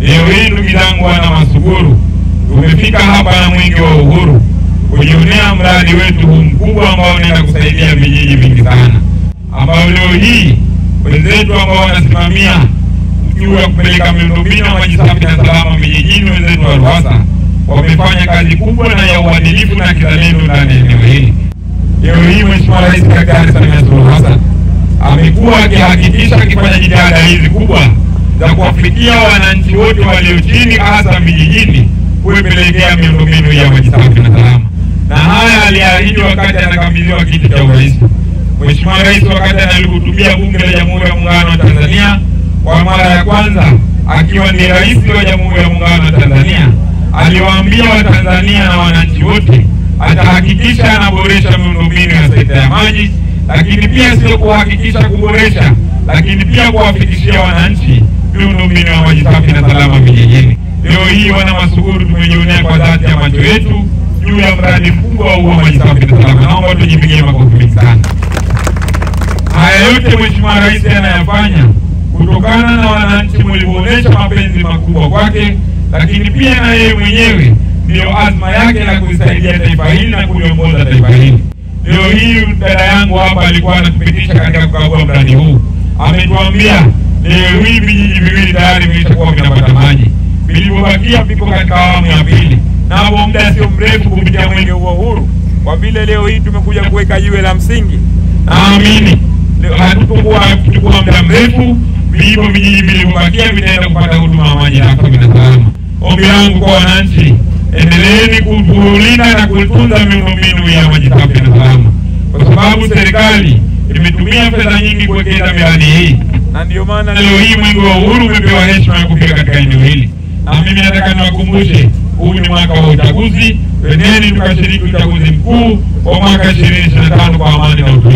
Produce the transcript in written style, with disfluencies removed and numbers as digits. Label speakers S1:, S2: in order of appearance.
S1: Leo hii ndugu zangu wana Masuguru, tumefika hapa na Mwenge wa Uhuru kujionea mradi wetu mkubwa ambao unaenda kusaidia vijiji vingi sana, ambao leo hii wenzetu ambao wanasimamia juu ya kupeleka miundombinu ya maji safi na salama vijijini, wenzetu wa RUWASA wamefanya kazi kubwa na ya uadilifu na kizalendo ndani ya eneo hili. Leo hii Mheshimiwa Rais Daktari Samia Suluhu Hassan amekuwa akihakikisha akifanya jitihada hizi kubwa za kuwafikia wananchi wote walio chini, hasa vijijini, kuipelekea miundombinu ya maji safi na salama. Na haya aliahidi wakati anakabidhiwa kiti cha urais. Mheshimiwa Rais wakati analihutubia Bunge la Jamhuri ya Muungano wa Tanzania kwa mara ya kwanza akiwa ni rais wa Jamhuri ya Muungano wa Tanzania, aliwaambia Watanzania na wananchi wote atahakikisha anaboresha miundombinu ya sekta ya maji, lakini pia sio kuhakikisha kuboresha, lakini pia kuwafikishia wananchi miundombinu ya maji safi na salama vijijini. Leo hii wana Masuguru tumejionea kwa dhati ya macho yetu juu ya mradi mkubwa huu wa maji safi na salama. Naomba tujipigie makofi mengi sana. Haya yote Mheshimiwa Rais anayafanya kutokana na wananchi mlivyoonyesha mapenzi makubwa kwake, lakini pia na yeye mwenyewe ndio azma yake na kuisaidia taifa hili na kuliongoza taifa hili. Leo hii dada yangu hapa alikuwa anatupitisha katika kukagua mradi huu. Ametuambia leo hii vijiji viwili tayari vimeshakuwa vinapata maji, vilivyobakia vipo katika awamu ya pili, na hapo muda sio mrefu kupitia Mwenge wa Uhuru. Kwa vile leo hii tumekuja kuweka jiwe la msingi, naamini hatutokuwa kuchukua muda mrefu, hivyo vijiji vilivyobakia vitaenda kupata huduma ya maji safi na salama. Ombi langu kwa wananchi, endeleeni kulinda na kutunza miundombinu ya maji safi na salama, kwa sababu serikali imetumia fedha nyingi kuwekeza miradi hii, na ndio maana leo hii Mwenge wa Uhuru umepewa heshima ya kufika katika eneo hili. Na mimi nataka niwakumbushe, huu ni mwaka wa uchaguzi. Twendeni tukashiriki uchaguzi mkuu wa mwaka 2025 kwa amani na utulivu.